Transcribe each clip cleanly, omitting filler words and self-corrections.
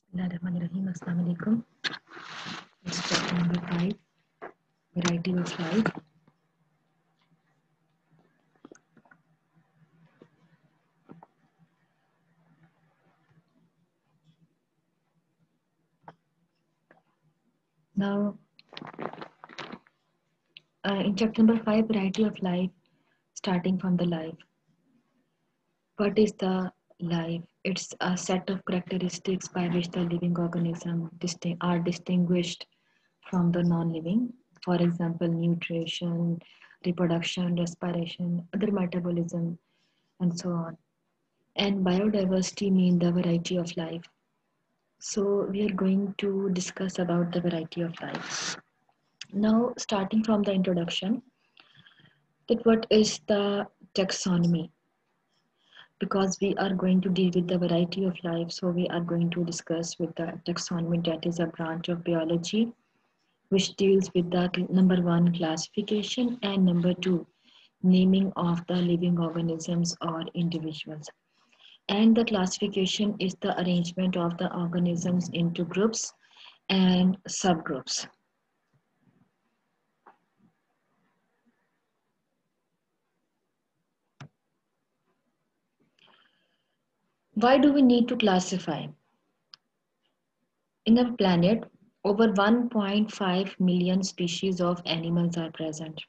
Bismillahirrahmanirrahim. Assalamu alaikum. It's chapter number 5, variety of life. Now, in chapter number 5, variety of life, starting from the life. What is the life? It's a set of characteristics by which the living organisms are distinguished from the non-living. For example, nutrition, reproduction, respiration, other metabolism, and so on. And biodiversity means the variety of life. So we are going to discuss about the variety of life. Now, starting from the introduction, that what is the taxonomy? Because we are going to deal with the variety of life, so we are going to discuss with the taxonomy, that is a branch of biology which deals with the number 1 classification and number 2 naming of the living organisms or individuals. And the classification is the arrangement of the organisms into groups and subgroups. Why do we need to classify? In our planet, over 1.5 million species of animals are present,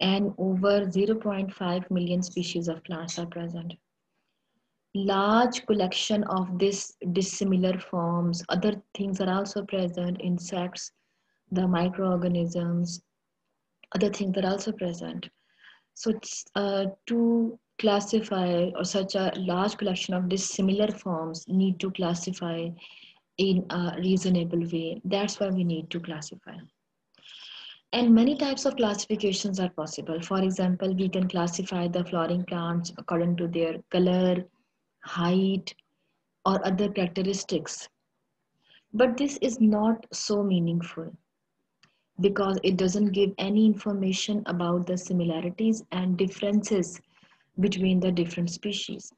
and over 0.5 million species of plants are present. Large collection of this dissimilar forms, other things are also present, insects, the microorganisms, other things are also present. So to classify, or such a large collection of dissimilar forms need to classify in a reasonable way. That's why we need to classify. And many types of classifications are possible. For example, we can classify the flowering plants according to their color, height, or other characteristics. But this is not so meaningful because it doesn't give any information about the similarities and differences between the different species.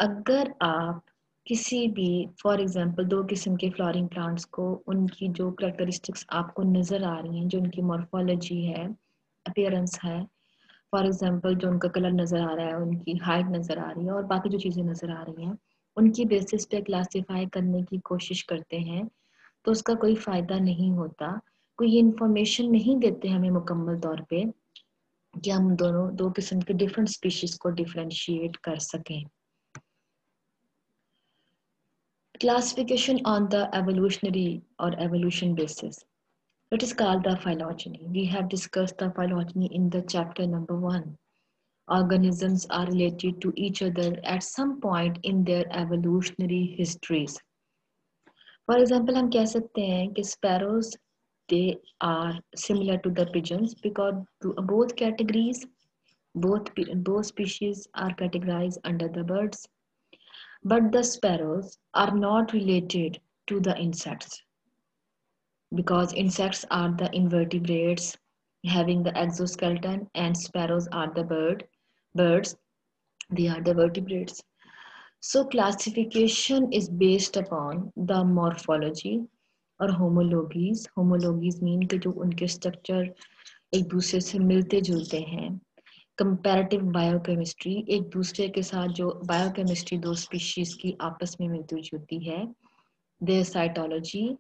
अगर आप किसी भी for example 2 किस्म के flowering plants को उनकी जो characteristics आपको नज़र आ रही हैं, जो उनकी मॉर्फोलॉजी है, अपीयरेंस है, फॉर एग्जांपल जो उनका कलर नज़र आ रहा है, उनकी हाइट नज़र आ रही है और बाकी जो चीज़ें नज़र आ रही हैं, उनकी बेसिस पे क्लासीफाई करने की कोशिश करते हैं तो उसका कोई फ़ायदा नहीं होता. कोई ये इंफॉर्मेशन नहीं देते हमें मुकम्मल तौर पे कि हम दोनों 2 किस्म के डिफरेंट स्पीशीज़ को डिफरेंशिएट कर सकें. Classification on the evolutionary or evolution basis. It is called the phylogeny. We have discussed the phylogeny in the chapter number 1. Organisms are related to each other at some point in their evolutionary histories. For example, हम कह सकते हैं कि sparrows, they are similar to the pigeons because both categories, both species are categorized under the birds. But the sparrows are not related to the insects because insects are the invertebrates having the exoskeleton and sparrows are the birds, they are the vertebrates. So classification is based upon the morphology और homologies. Homologies mean कि जो उनके structure एक दूसरे से मिलते जुलते हैं. कंपैरेटिव बायोकेमिस्ट्री, एक दूसरे के साथ जो बायोकेमिस्ट्री दो स्पीशीज की आपस में मिलती जुलती है. देयर साइटोलॉजी,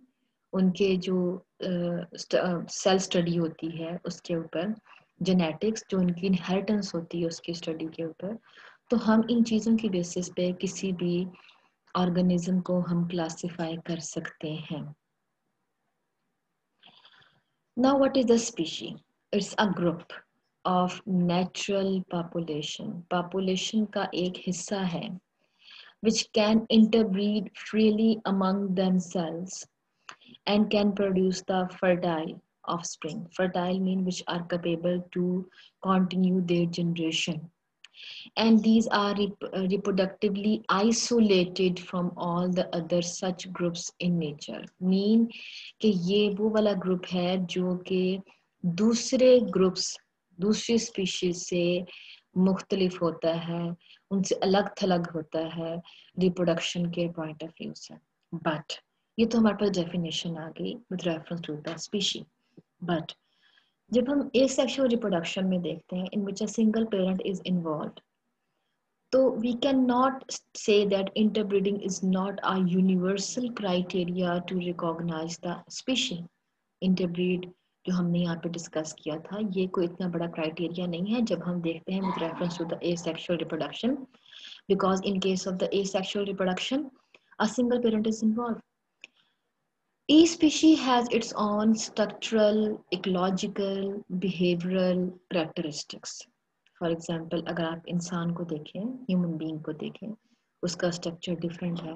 उनके जो सेल स्टडी होती है उसके ऊपर. जेनेटिक्स, जो उनकी इनहेरिटेंस होती है उसकी स्टडी के ऊपर. तो हम इन चीज़ों की बेसिस पे किसी भी ऑर्गेनिज्म को हम क्लासिफाई कर सकते हैं. Now what is the species? It's a group of natural population का एक हिस्सा है which can interbreed freely among themselves and can produce the fertile offspring. Fertile mean which are capable to continue their generation, and these are reproductively isolated from all the other such groups in nature. Mean कि ये वो वाला group है जो कि दूसरे groups, दूसरी species से मुख्तलिफ होता है, उनसे अलग थलग होता है रिप्रोडक्शन के पॉइंट ऑफ व्यू से. बट ये तो हमारे पास डेफिनेशन आ गई with reference to the species. But जब हम एसेक्सुअल रिप्रोडक्शन में देखते हैं in which a single parent is involved, तो we cannot say that interbreeding is not a universal criteria to recognize the species. Interbreed जो हमने यहाँ पे डिस्कस किया था, ये कोई इतना बड़ा क्राइटेरिया नहीं है जब हम देखते हैं with reference to the asexual reproduction, because in case of the asexual reproduction, a single parent is involved. Each species has its own structural, ecological, behavioral characteristics. For example अगर आप इंसान को देखें, ह्यूमन बीइंग को देखें, उसका structure different है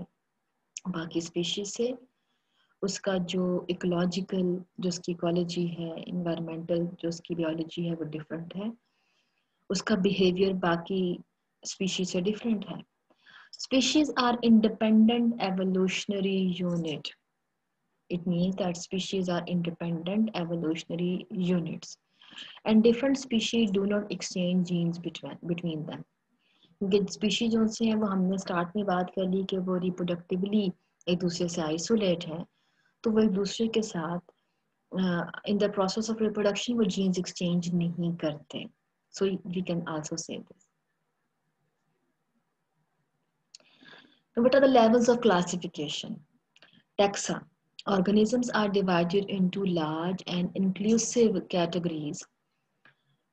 बाकी स्पीशीज से। उसका जो इकोलॉजिकल, जो उसकी इकोलॉजी है, इन्वायरमेंटल जो उसकी बियोलॉजी है वो डिफरेंट है। उसका बिहेवियर बाकी स्पीशीज से डिफरेंट है। Species are independent evolutionary unit. It means that species are independent evolutionary units and different species do not exchange genes between them. क्योंकि स्पीशीज जो से हैं वो हमने स्टार्ट में बात कर ली कि वो रिप्रोडक्टिवली एक दूसरे से आइसोलेट हैं, तो वो एक दूसरे के साथ in the process of reproduction वो जीन्स एक्सचेंज नहीं करते. So we can also say this. What are the levels of classification? Taxa. Organisms are divided into large and inclusive categories.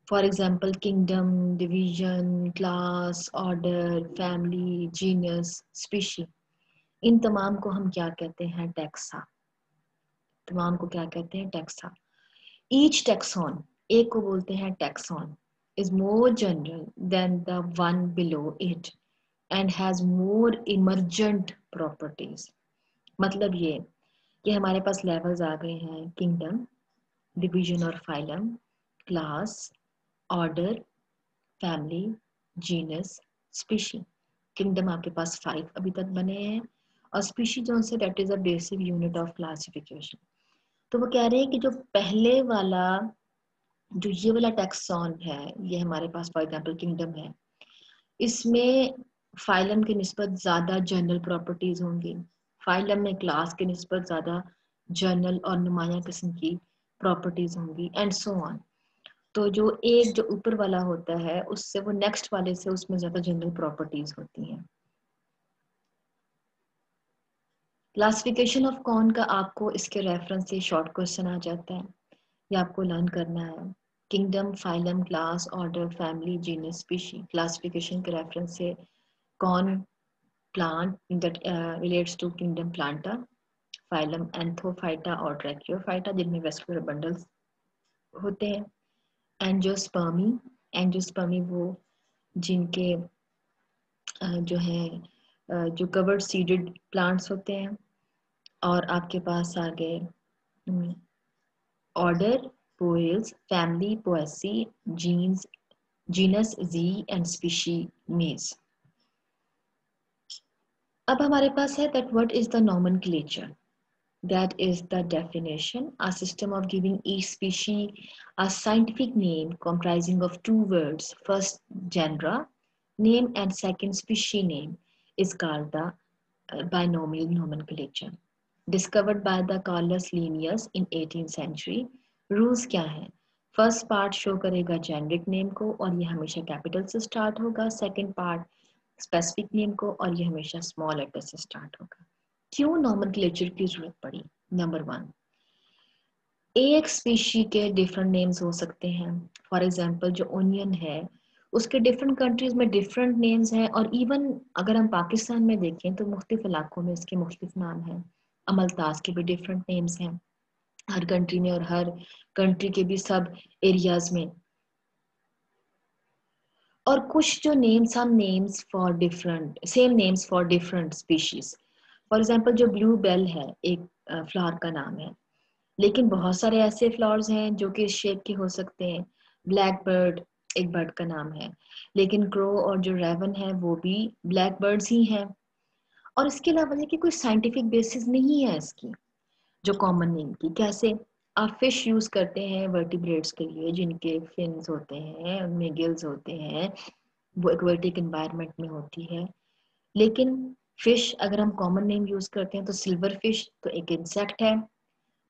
For example, kingdom, division, class, order, family, genus, species. इन तमाम को हम क्या कहते हैं? Taxa. तमाम को क्या कहते हैं? टैक्सा. Each taxon, एक को बोलते हैं taxon, is more general than the one below it and has more emergent properties. मतलब ये कि हमारे पास लेवल्स आ गए हैं: किंगडम, डिवीजन और phylum, class, order, family, genus, species. Kingdom आपके पास 5 अभी तक बने हैं और स्पीशी जो say that is a basic unit of classification. तो वो कह रहे हैं कि जो पहले वाला, जो ये वाला टैक्सॉन है, ये हमारे पास फॉर एग्जांपल किंगडम है, इसमें फाइलम की निस्बत ज़्यादा जनरल प्रॉपर्टीज होंगी. फाइलम में क्लास की निस्बत ज़्यादा जनरल और नुमाया किस्म की प्रॉपर्टीज होंगी एंड सो ऑन. तो जो एक जो ऊपर वाला होता है उससे वो नेक्स्ट वाले से उसमें ज़्यादा जनरल प्रॉपर्टीज होती हैं. क्लासिफिकेशन ऑफ कौन का आपको इसके रेफरेंस से शॉर्ट क्वेश्चन आ जाता है, ये आपको लर्न करना है. Kingdom, phylum, class, order, family, genus, species. Classification के रेफरेंस से कौन plant that relates to kingdom planta, phylum Anthophyta और Tracheophyta जिनमें vascular bundles होते हैं. एंजियोस्पर्मी, एंजियोस्पर्मी वो जिनके जो है जो कवर्ड सीडेड प्लांट्स होते हैं. और आपके पास आ गए order Poales, family Poaceae, genus genus Zea and species mays. अब हमारे पास है that what is the nomenclature. That is the definition, a system of giving each species a scientific name comprising of 2 words. First genera name and second species name is called the binomial nomenclature. Discovered by the Carolus Linnaeus in 18th century. Rules क्या है? First part show करेगा generic name को और ये हमेशा capital से start होगा. Second part specific name को और ये हमेशा स्मॉल लेटर से स्टार्ट होगा. क्यों नॉमेनक्लेचर की जरूरत पड़ी? नंबर 1, एक स्पीशी के डिफरेंट नेम्स हो सकते हैं. फॉर एग्जांपल जो ओनियन है उसके डिफरेंट कंट्रीज में डिफरेंट नेम्स हैं और इवन अगर हम पाकिस्तान में देखें तो मुख्तलिफ इलाकों में इसके मुख्तलिफ नाम हैं. अमलतास के भी डिफरेंट नेम्स हैं हर कंट्री में और हर कंट्री के भी सब एरियाज में. और कुछ जो नेम्स हम names for different same names for different species. For example जो ब्लू बेल है एक फ्लावर का नाम है, लेकिन बहुत सारे ऐसे फ्लावर्स हैं जो कि इस शेप के हो सकते हैं. ब्लैक बर्ड एक बर्ड का नाम है, लेकिन क्रो और जो रेवन है वो भी ब्लैक बर्ड्स ही हैं. और इसके अलावा देखिए कोई साइंटिफिक बेसिस नहीं है इसकी जो कॉमन नेम की. कैसे? आप फिश यूज करते हैं वर्टिब्रेट्स के लिए जिनके फिन्स होते हैं, उनमें गिल्स होते हैं, वो एक्वेटिक एनवायरनमेंट में होती है. लेकिन फिश अगर हम कॉमन नेम यूज करते हैं तो सिल्वर फिश तो एक इंसेक्ट है,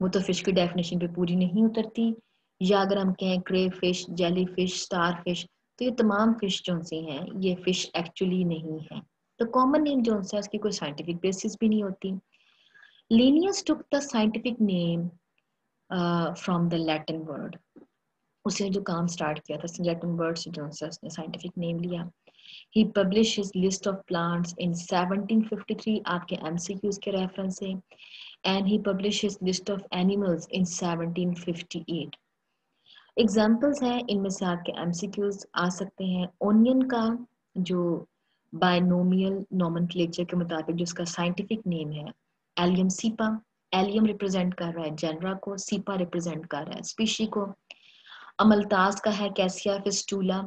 वो तो फिश की डेफिनेशन पे पूरी नहीं उतरती। या अगर हम कहें crayfish, jellyfish, starfish, तो ये तमाम फिश जो से हैं ये फिश एक्चुअली नहीं है। तो कॉमन नेम जो है उसकी कोई साइंटिफिक बेसिस भी नहीं होती। Linnaeus took the scientific name from the Latin word. उसने जो काम स्टार्ट किया था लैटिन वर्ड से जो है उसने साइंटिफिक नेम लिया। He published his list of plants in 1753 आपके MCQs के रेफरेंस से, and he published his list of animals in 1758. Examples हैं इनमें से आपके MCQs आ सकते हैं। ओनियन का जो बायनोमियल नोमेनक्लेचर के मुताबिक जो उसका साइंटिफिक नेम है एलियम सीपा, एलियम रिप्रेजेंट कर रहा है जेनरा को, सीपा रिप्रेजेंट कर रहा है स्पीशी को। अमलतास का है कैसिया फिस्टूला,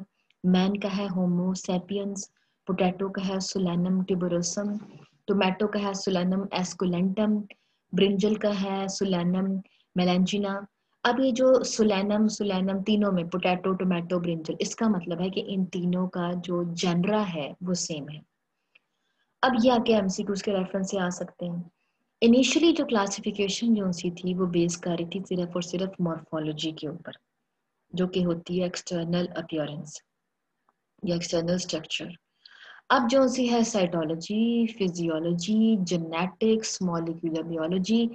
मैन का है होमो सेपियंस, पोटैटो का है सुलेनम टिबरोसम, टोमेटो का है सुलेनम एस्कुलेंटम, ब्रिंजल का है सुलेनम मेलेंजिना। अब ये जो सुलेनम सुलेनम तीनों में पोटैटो टोमेटो ब्रिंजल, इसका मतलब है कि इन तीनों का जो जेनरा है वो सेम है। अब ये आके MCQs के रेफरेंस से आ सकते हैं। इनिशियली जो क्लासिफिकेशन जो सी थी वो बेस कर रही थी सिर्फ और सिर्फ मॉर्फोलॉजी के ऊपर, जो कि होती है एक्सटर्नल अपीयरेंस या एक्सटर्नल स्ट्रक्चर। अब जो सी है cytology, physiology, genetics, molecular biology,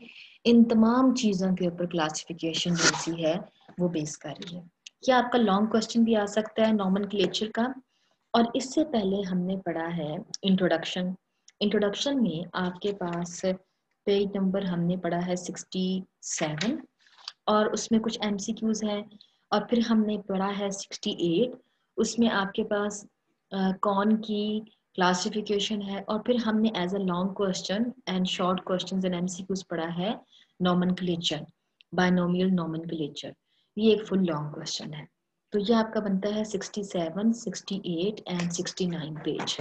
इन तमाम चीज़ों के ऊपर क्लासिफिकेशन जो सी है वो बेस कर रही है। क्या आपका लॉन्ग क्वेश्चन भी आ सकता है नोमेनक्लेचर का। और इससे पहले हमने पढ़ा है इंट्रोडक्शन। इंट्रोडक्शन में आपके पास पेज नंबर हमने पढ़ा है 67 और उसमें कुछ MCQs हैं। और फिर हमने पढ़ा है 68, उसमें आपके पास कौन की क्लासिफिकेशन है। और फिर हमने as a long question and short questions and MCQs पढ़ा है नोमेनक्लेचर, बायनोमियल नोमेनक्लेचर। ये एक फुल लॉन्ग क्वेश्चन है। तो ये आपका बनता है 67, 68 एंड 69 पेज।